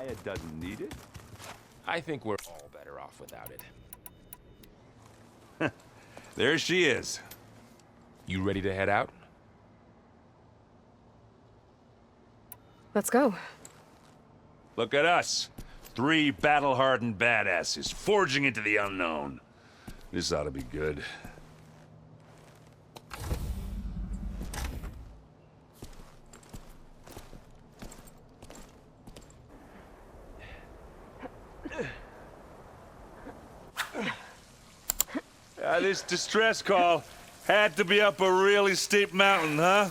ELEUTHIA doesn't need it? I think we're all better off without it. There she is. You ready to head out? Let's go. Look at us. 3 battle-hardened badasses forging into the unknown. This ought to be good. This distress call had to be up a really steep mountain, huh?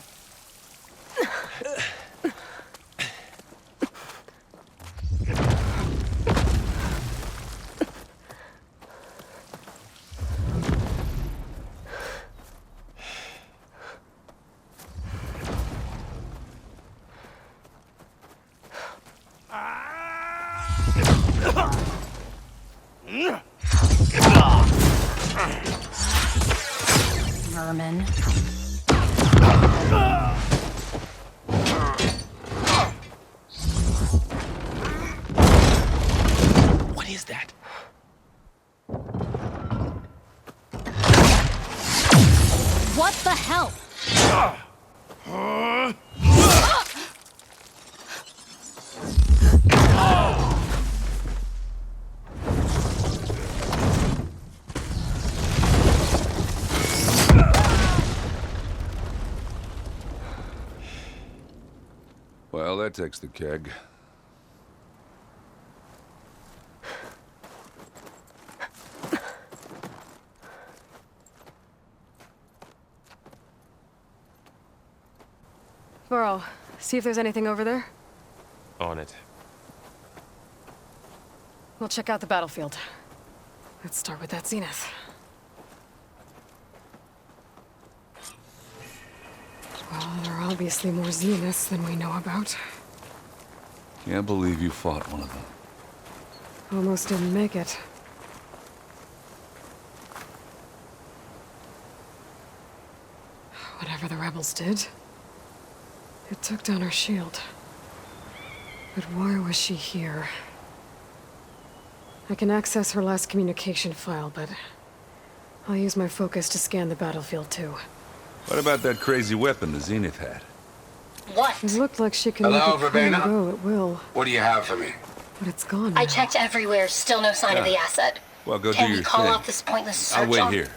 Vermin. What is that? What the hell? Well, that takes the keg. Varl, see if there's anything over there. On it. We'll check out the battlefield. Let's start with that Zenith. Well, there are obviously more Zeniths than we know about. Can't believe you fought one of them. Almost didn't make it. Whatever the rebels did, it took down her shield. But why was she here? I can access her last communication file, but I'll use my focus to scan the battlefield too. What about that crazy weapon the Zenith had? What? It looked like she could Hello, make it come and Avinash? go at will, What do you have for me? but it's gone now. I checked everywhere, still no sign of the asset. Well, go do Can we your call thing. off this pointless search? I'll wait on- here.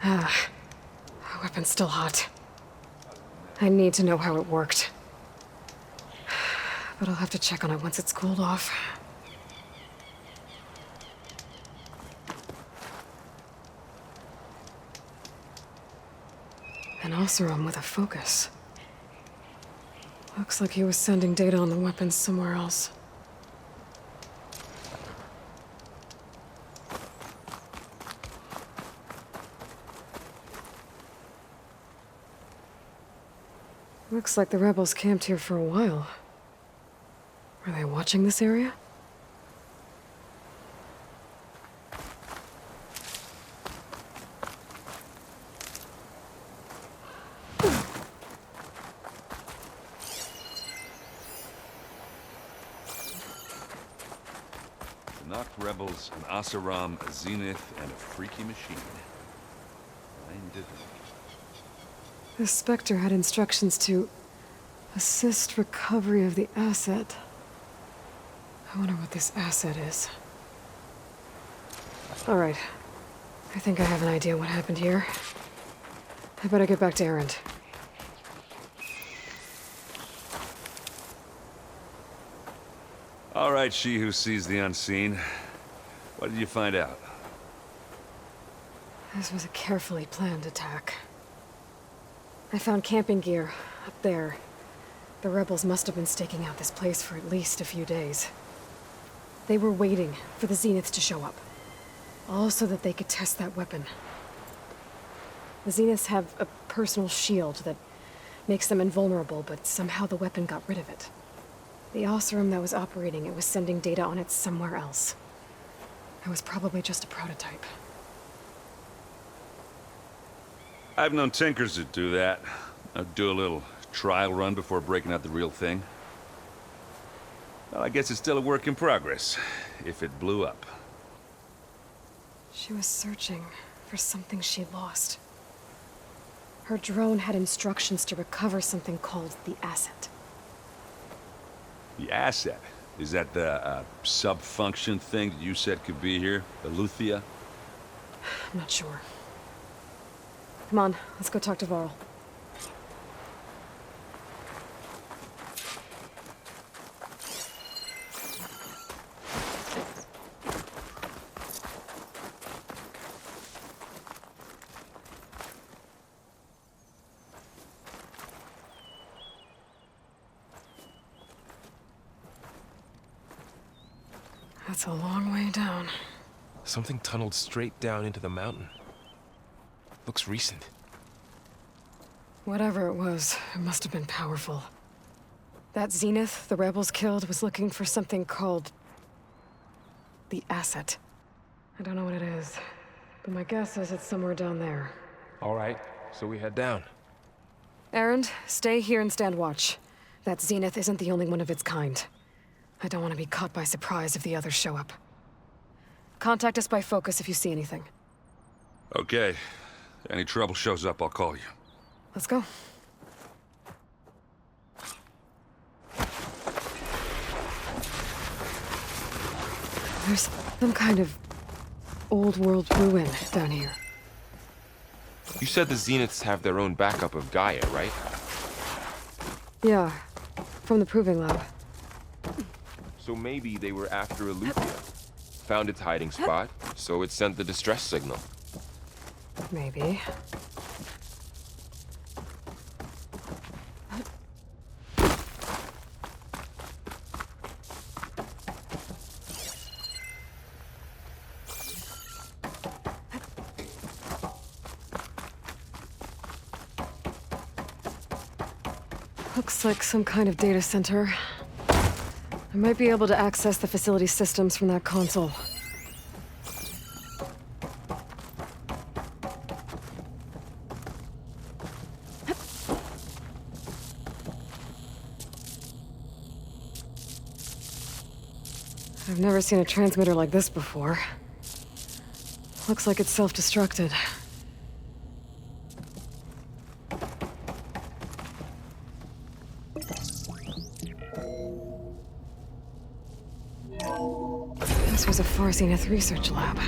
The weapon's still hot. I need to know how it worked. But I'll have to check on it once it's cooled off. An Oseram with a focus. Looks like he was sending data on the weapons somewhere else. Looks like the rebels camped here for a while. Are they watching this area? The knocked rebels, an Oseram, a Zenith, and a freaky machine. 9 did them. The Specter had instructions to assist recovery of the asset. I wonder what this asset is. All right. I think I have an idea what happened here. I better get back to Erend. All right, she who sees the unseen. What did you find out? This was a carefully planned attack. I found camping gear up there. The rebels must have been staking out this place for at least a few days. They were waiting for the Zeniths to show up. All so that they could test that weapon. The Zeniths have a personal shield that makes them invulnerable, but somehow the weapon got rid of it. The Oseram that was operating it was sending data on it somewhere else. It was probably just a prototype. I've known tinkers that do that. I'd do a little trial run before breaking out the real thing. Well, I guess it's still a work in progress, if it blew up. She was searching for something she lost. Her drone had instructions to recover something called the asset. The asset? Is that the sub-function thing that you said could be here? ELEUTHIA? I'm not sure. Come on, let's go talk to Varl. That's a long way down. Something tunneled straight down into the mountain. Looks recent. Whatever it was, it must have been powerful. That Zenith the rebels killed was looking for something called the asset. I don't know what it is, but my guess is it's somewhere down there. All right, so we head down. Erend, stay here and stand watch. That Zenith isn't the only one of its kind. I don't want to be caught by surprise if the others show up. Contact us by focus if you see anything. Okay. Any trouble shows up, I'll call you. Let's go. There's some kind of old world ruin down here. You said the Zeniths have their own backup of Gaia, right? Yeah, from the proving lab. So maybe they were after ELEUTHIA. Found its hiding spot, so it sent the distress signal. Maybe. Looks like some kind of data center. I might be able to access the facility systems from that console. I've never seen a transmitter like this before. Looks like it's self-destructed. This was a far Zenith research lab.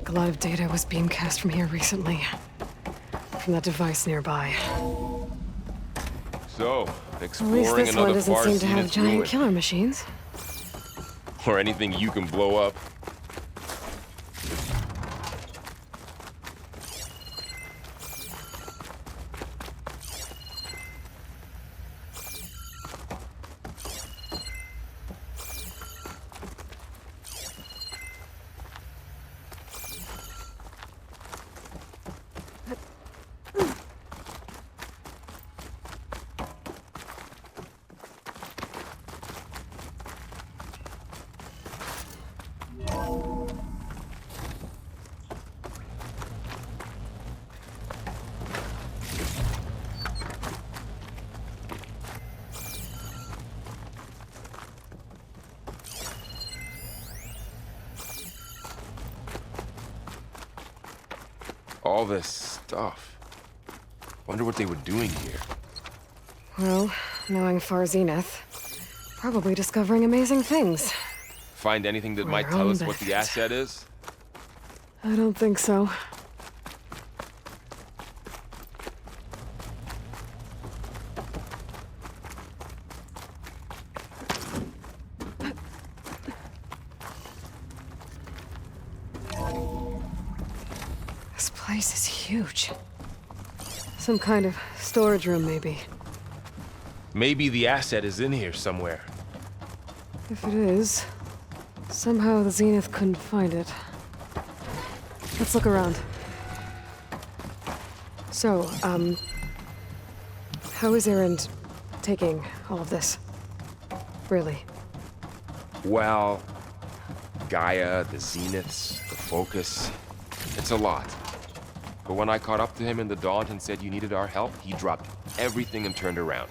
A lot of data was beamcast from here recently. From that device nearby. So, At least exploring this one another doesn't far seem to have Zenith giant ruin. killer machines. Or anything you can blow up. All this stuff. Wonder what they were doing here. Well, knowing far Zenith, probably discovering amazing things. Find anything that For might our tell own us what the benefit. asset is? I don't think so. This place is huge. Some kind of storage room, maybe. Maybe the asset is in here somewhere. If it is, somehow the Zenith couldn't find it. Let's look around. So, how is Erend taking all of this? Really? Well, Gaia, the Zeniths, the Focus. It's a lot. But when I caught up to him in the Daunt and said you needed our help, he dropped everything and turned around.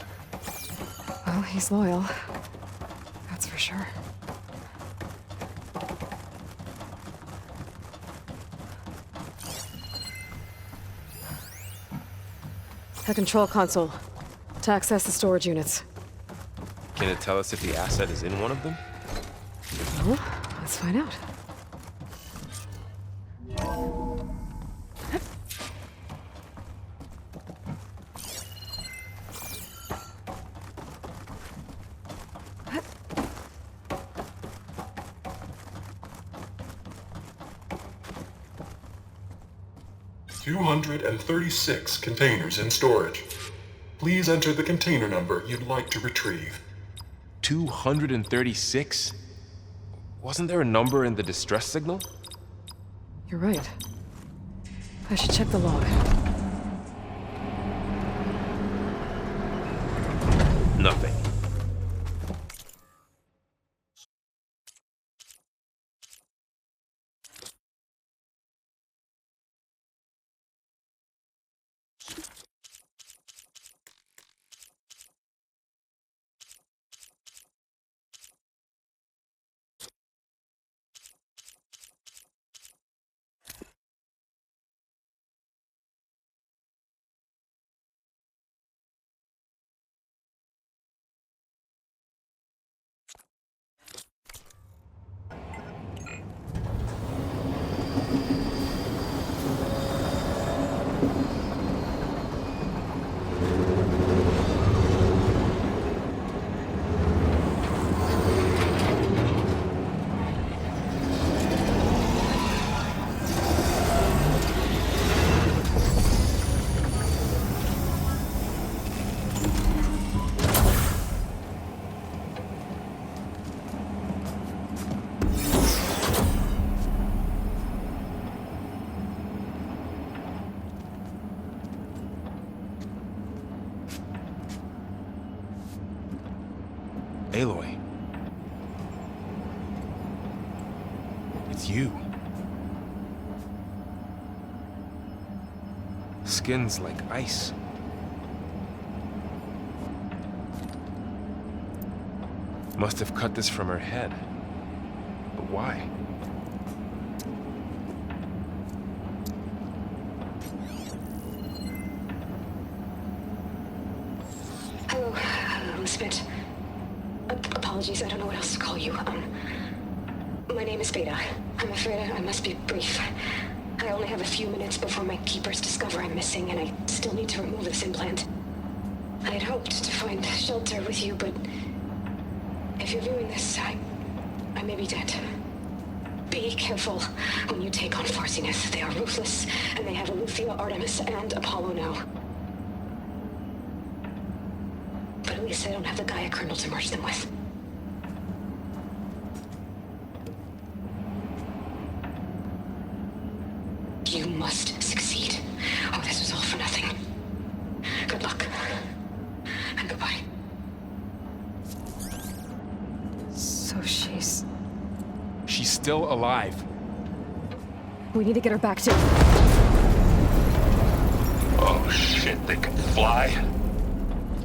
Well, he's loyal. That's for sure. The control console. To access the storage units. Can it tell us if the asset is in one of them? Well, let's find out. $236 containers in storage. Please enter the container number you'd like to retrieve. 236? Wasn't there a number in the distress signal? You're right. I should check the log. Nothing. Aloy. It's you. Skin's like ice. Must have cut this from her head. But why? Hello, Spit. Apologies, I don't know what else to call you. My name is Beta. I'm afraid I must be brief. I only have a few minutes before my keepers discover I'm missing, and I still need to remove this implant. I had hoped to find shelter with you, but if you're viewing this, I may be dead. Be careful when you take on Zenith. They are ruthless, and they have ELEUTHIA, Artemis, and Apollo now. But at least I don't have the Gaia kernel to merge them with. You must succeed. Oh, this was all for nothing. Good luck. And goodbye. So she's... She's still alive. We need to get her back to... Oh shit, they can fly?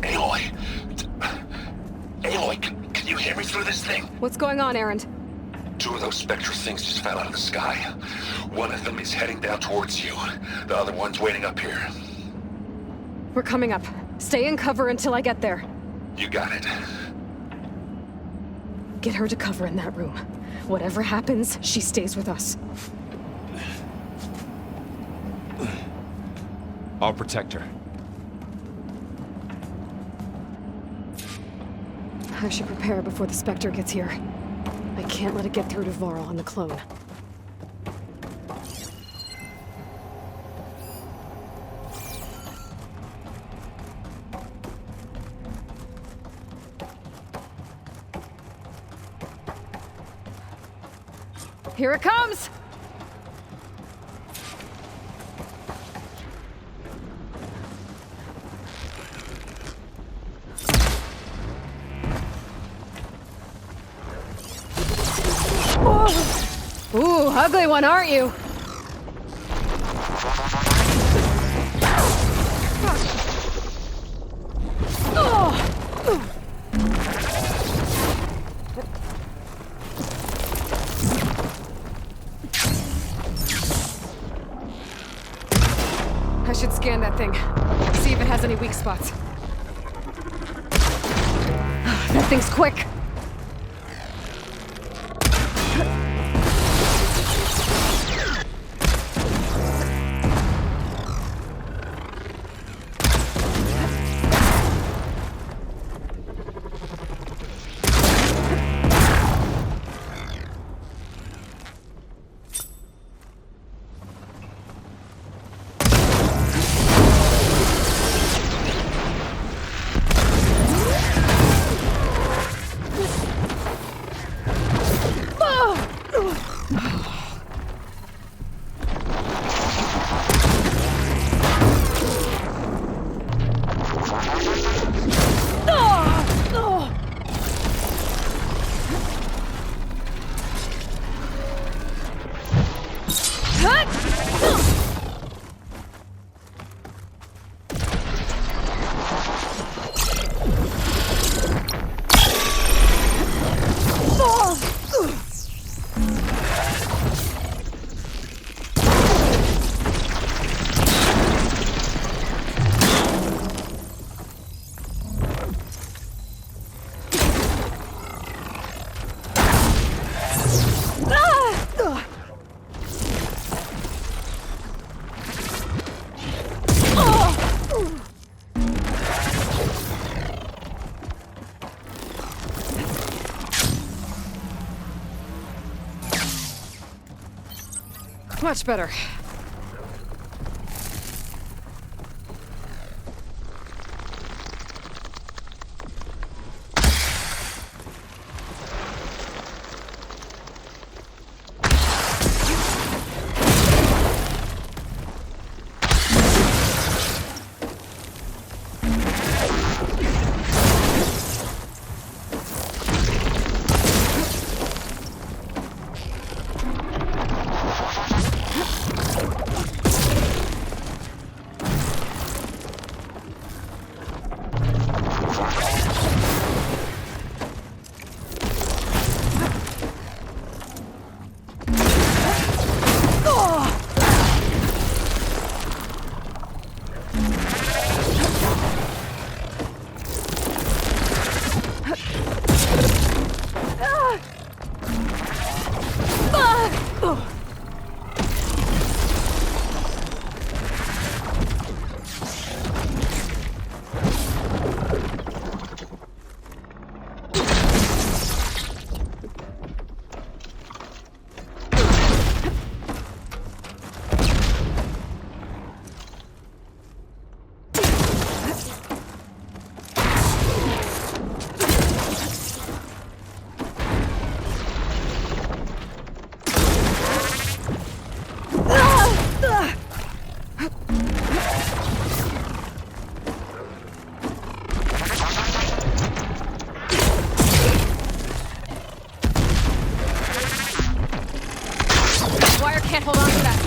Aloy! Aloy, can you hear me through this thing? What's going on, Erend? Two of those Spectre things just fell out of the sky. One of them is heading down towards you. The other one's waiting up here. We're coming up. Stay in cover until I get there. You got it. Get her to cover in that room. Whatever happens, she stays with us. I'll protect her. I should prepare before the Specter gets here. I can't let it get through to Varl and the clone. Here it comes! Ooh, ugly one, aren't you? I should scan that thing. See if it has any weak spots. That thing's quick. Much better. Can't hold on to that.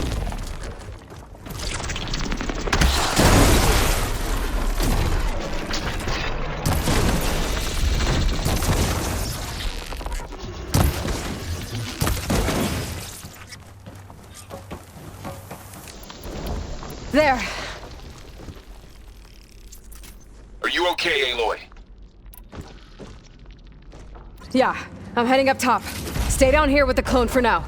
There. Are you okay, Aloy? Yeah, I'm heading up top. Stay down here with the clone for now.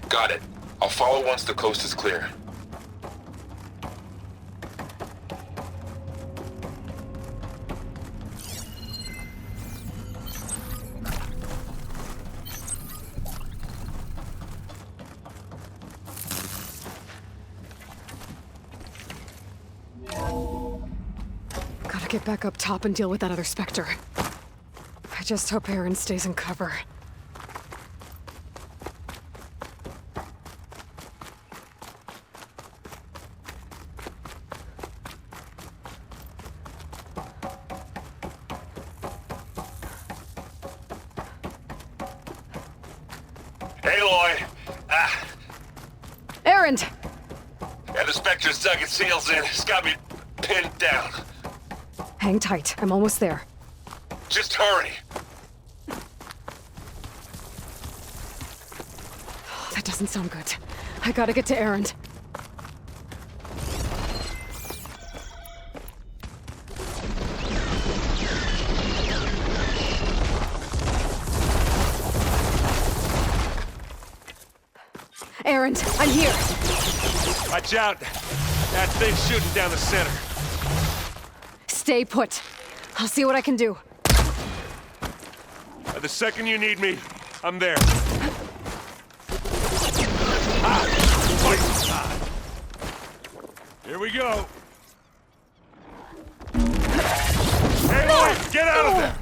Got it. I'll follow once the coast is clear. Gotta get back up top and deal with that other Specter. I just hope Aaron stays in cover. Errand! And the Specter's dug its heels in. It's got me pinned down. Hang tight. I'm almost there. Just hurry. That doesn't sound good. I gotta get to Errand. Errand, I'm here. Watch out! That thing's shooting down the center. Stay put. I'll see what I can do. The second you need me, I'm there. Here we go. Hey, boy, get out of there!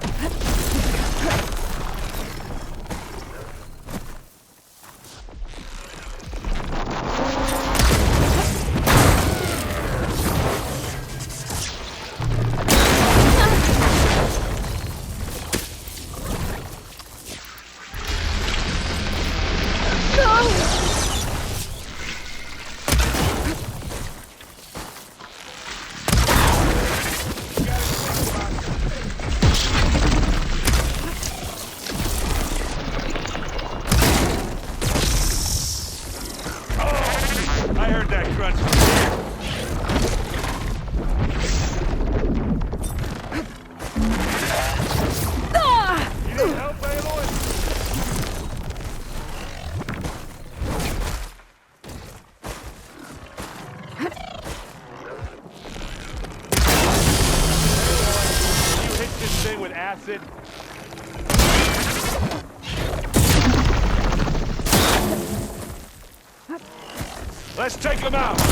I heard that crunch. You need help, Aloy? You hit this thing with acid? Let's take him out! You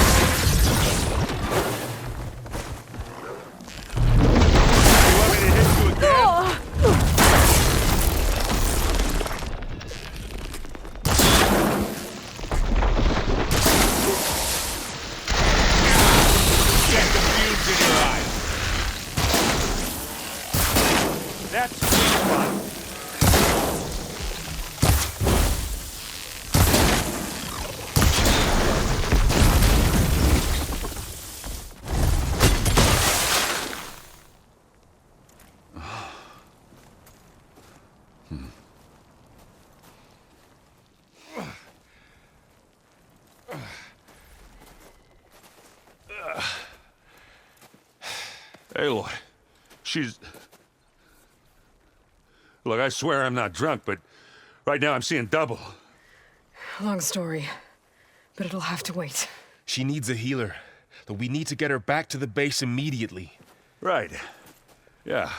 want me to hit you again? Get the fumes in your eyes. That's sweet spot. Aloy, she's... Look, I swear I'm not drunk, but right now I'm seeing double. Long story, but it'll have to wait. She needs a healer. But we need to get her back to the base immediately. Right. Yeah.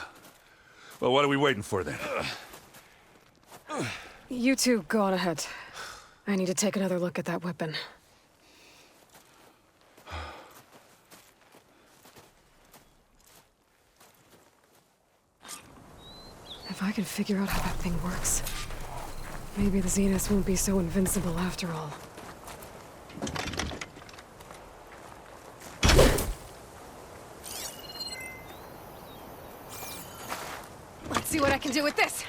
Well, what are we waiting for then? You two go on ahead. I need to take another look at that weapon. If I can figure out how that thing works, maybe the Zeniths won't be so invincible after all. Let's see what I can do with this!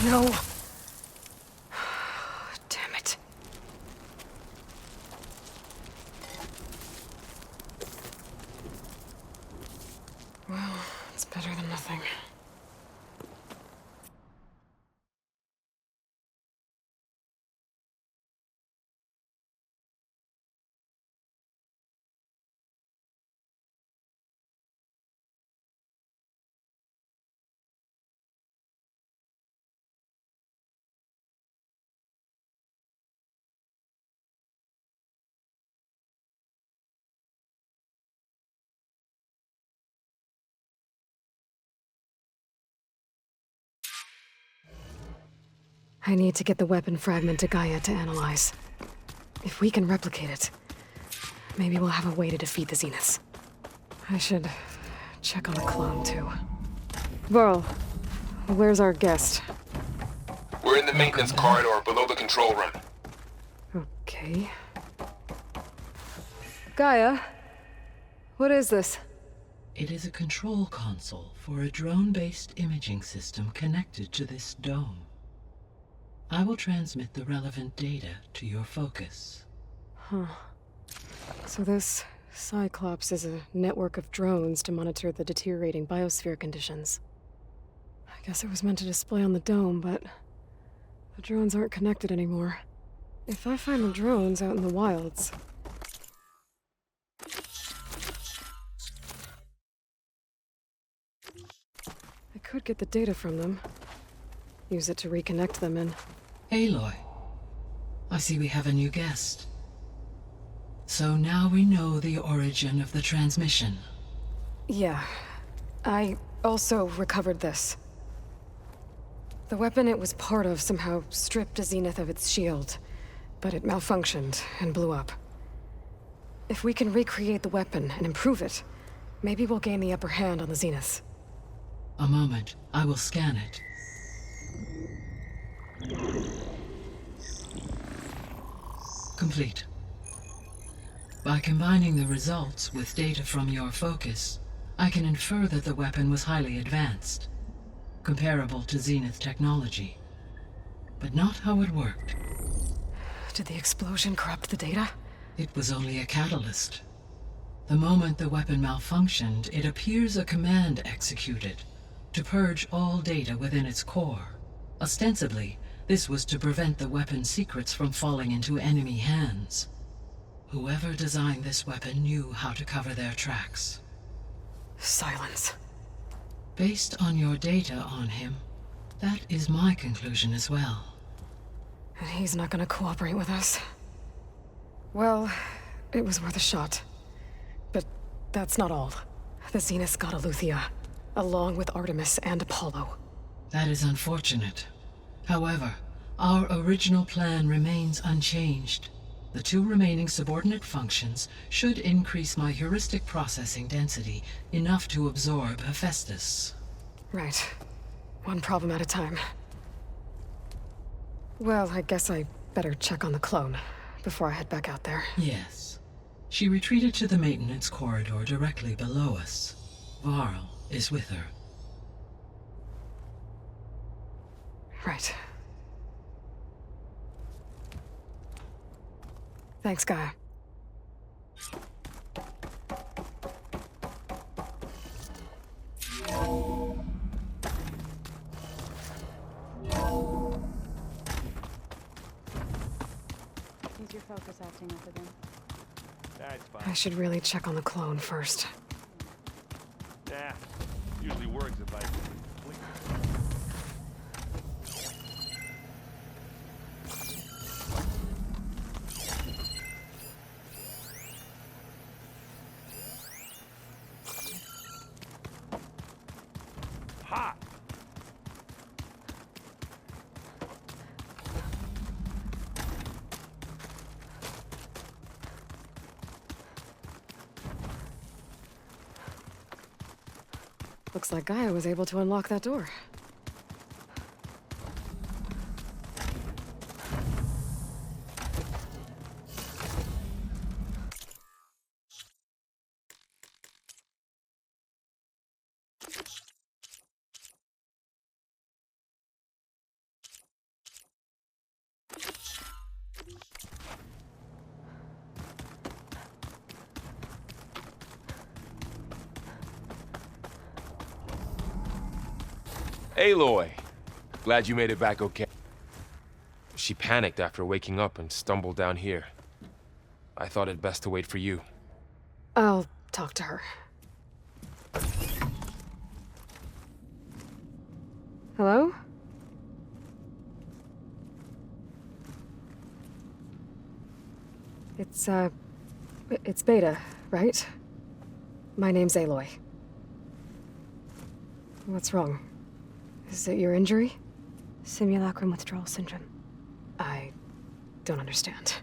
No. Damn it. Well, it's better than nothing. I need to get the weapon fragment to Gaia to analyze. If we can replicate it, maybe we'll have a way to defeat the Zeniths. I should check on the clone, too. Varl, where's our guest? We're in the maintenance corridor below the control room. Okay. Gaia, what is this? It is a control console for a drone-based imaging system connected to this dome. I will transmit the relevant data to your focus. Huh. So this Cyclops is a network of drones to monitor the deteriorating biosphere conditions. I guess it was meant to display on the dome, but the drones aren't connected anymore. If I find the drones out in the wilds... I could get the data from them. Use it to reconnect them in. Aloy, I see we have a new guest. So now we know the origin of the transmission. Yeah. I also recovered this. The weapon it was part of somehow stripped a Zenith of its shield, but it malfunctioned and blew up. If we can recreate the weapon and improve it, maybe we'll gain the upper hand on the Zeniths. A moment, I will scan it. Complete. By combining the results with data from your focus, I can infer that the weapon was highly advanced, comparable to Zenith technology, but not how it worked. Did the explosion corrupt the data? It was only a catalyst. The moment the weapon malfunctioned, it appears a command executed to purge all data within its core. Ostensibly, this was to prevent the weapon's secrets from falling into enemy hands. Whoever designed this weapon knew how to cover their tracks. Silence. Based on your data on him, that is my conclusion as well. And he's not gonna cooperate with us. Well, it was worth a shot. But that's not all. The Zeniths got ELEUTHIA, along with Artemis and Apollo. That is unfortunate. However, our original plan remains unchanged. The two remaining subordinate functions should increase my heuristic processing density enough to absorb Hephaestus. Right. One problem at a time. Well, I guess I better check on the clone before I head back out there. Yes. She retreated to the maintenance corridor directly below us. Varl is with her. Right. Thanks, Gaia. Is your focus acting up again? That's fine. I should really check on the clone first. Yeah, usually works if I... Hot! Looks like Gaia was able to unlock that door. Aloy! Glad you made it back okay. She panicked after waking up and stumbled down here. I thought it best to wait for you. I'll talk to her. Hello? It's Beta, right? My name's Aloy. What's wrong? Is it your injury? Simulacrum withdrawal syndrome. I don't understand.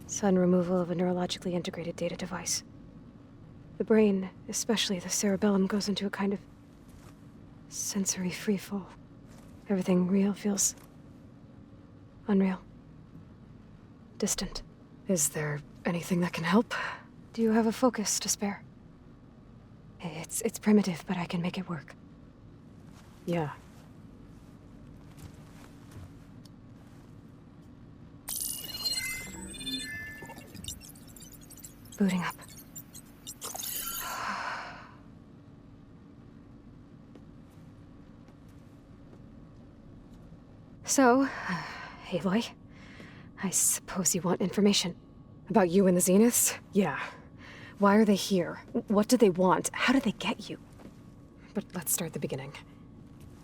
Sudden removal of a neurologically integrated data device. The brain, especially the cerebellum, goes into a kind of sensory freefall. Everything real feels unreal. Distant. Is there anything that can help? Do you have a focus to spare? It's primitive, but I can make it work. Yeah. Booting up. So, Aloy, I suppose you want information. About you and the Zeniths? Yeah. Why are they here? What do they want? How did they get you? But let's start at the beginning.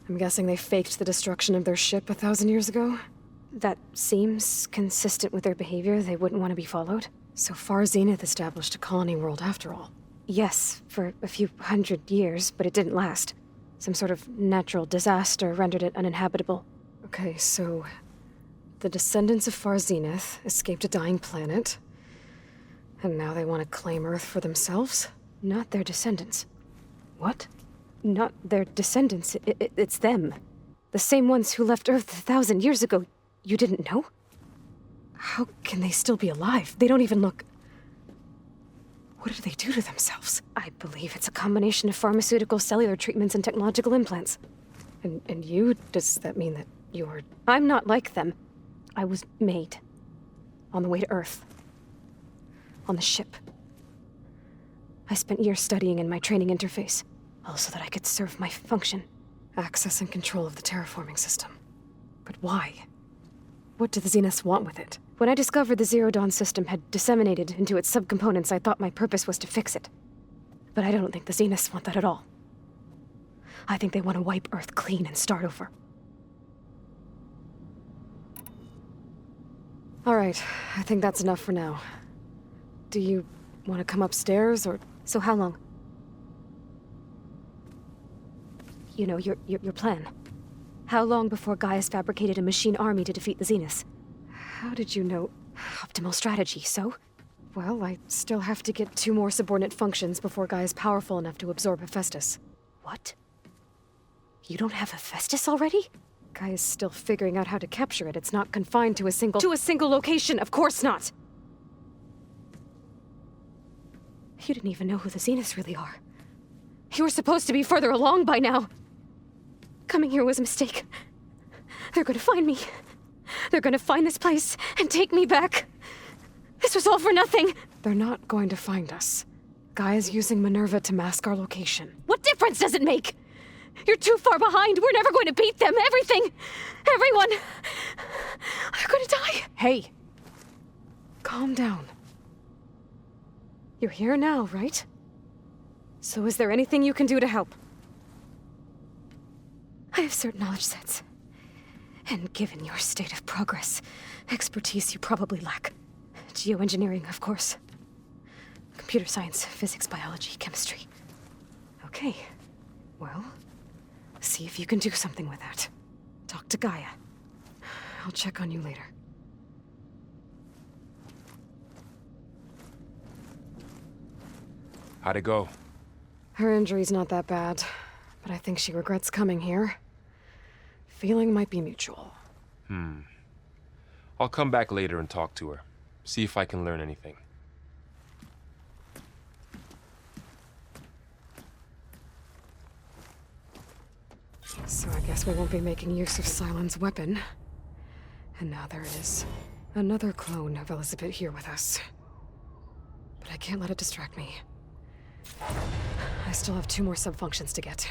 I'm guessing they faked the destruction of their ship 1,000 years ago? That seems consistent with their behavior. They wouldn't want to be followed. So far, Zenith established a colony world after all. Yes, for a few hundred years, but it didn't last. Some sort of natural disaster rendered it uninhabitable. Okay, so the descendants of Far Zenith escaped a dying planet, and now they want to claim Earth for themselves? Not their descendants. What? Not their descendants. It's them. The same ones who left Earth 1,000 years ago. You didn't know? How can they still be alive? They don't even look... What did they do to themselves? I believe it's a combination of pharmaceutical, cellular treatments, and technological implants. And you? Does that mean that you're... I'm not like them. I was made. On the way to Earth. On the ship. I spent years studying in my training interface, all so that I could serve my function. Access and control of the terraforming system. But why? What do the Zeniths want with it? When I discovered the Zero Dawn system had disseminated into its subcomponents, I thought my purpose was to fix it. But I don't think the Zeniths want that at all. I think they want to wipe Earth clean and start over. All right, I think that's enough for now. Do you want to come upstairs, or... So how long? You know, your plan. How long before Gaia's fabricated a machine army to defeat the Zeniths? How did you know? Optimal strategy, so? Well, I still have to get 2 more subordinate functions before Gaia's powerful enough to absorb Hephaestus. What? You don't have Hephaestus already? Gaia's still figuring out how to capture it. It's not confined to a single... To a single location, of course not! You didn't even know who the Zeniths really are. You were supposed to be further along by now. Coming here was a mistake. They're gonna find me. They're gonna find this place and take me back. This was all for nothing. They're not going to find us. Gaia's using Minerva to mask our location. What difference does it make? You're too far behind. We're never going to beat them. Everything. Everyone. I'm gonna die. Hey. Calm down. You're here now, right? So is there anything you can do to help? I have certain knowledge sets. And given your state of progress, expertise you probably lack. Geoengineering, of course. Computer science, physics, biology, chemistry. Okay. Well, see if you can do something with that. Talk to Gaia. I'll check on you later. How'd it go? Her injury's not that bad, but I think she regrets coming here. Feeling might be mutual. I'll come back later and talk to her. See if I can learn anything. So I guess we won't be making use of Sylens' weapon. And now there is another clone of Elizabeth here with us. But I can't let it distract me. I still have 2 more sub-functions to get.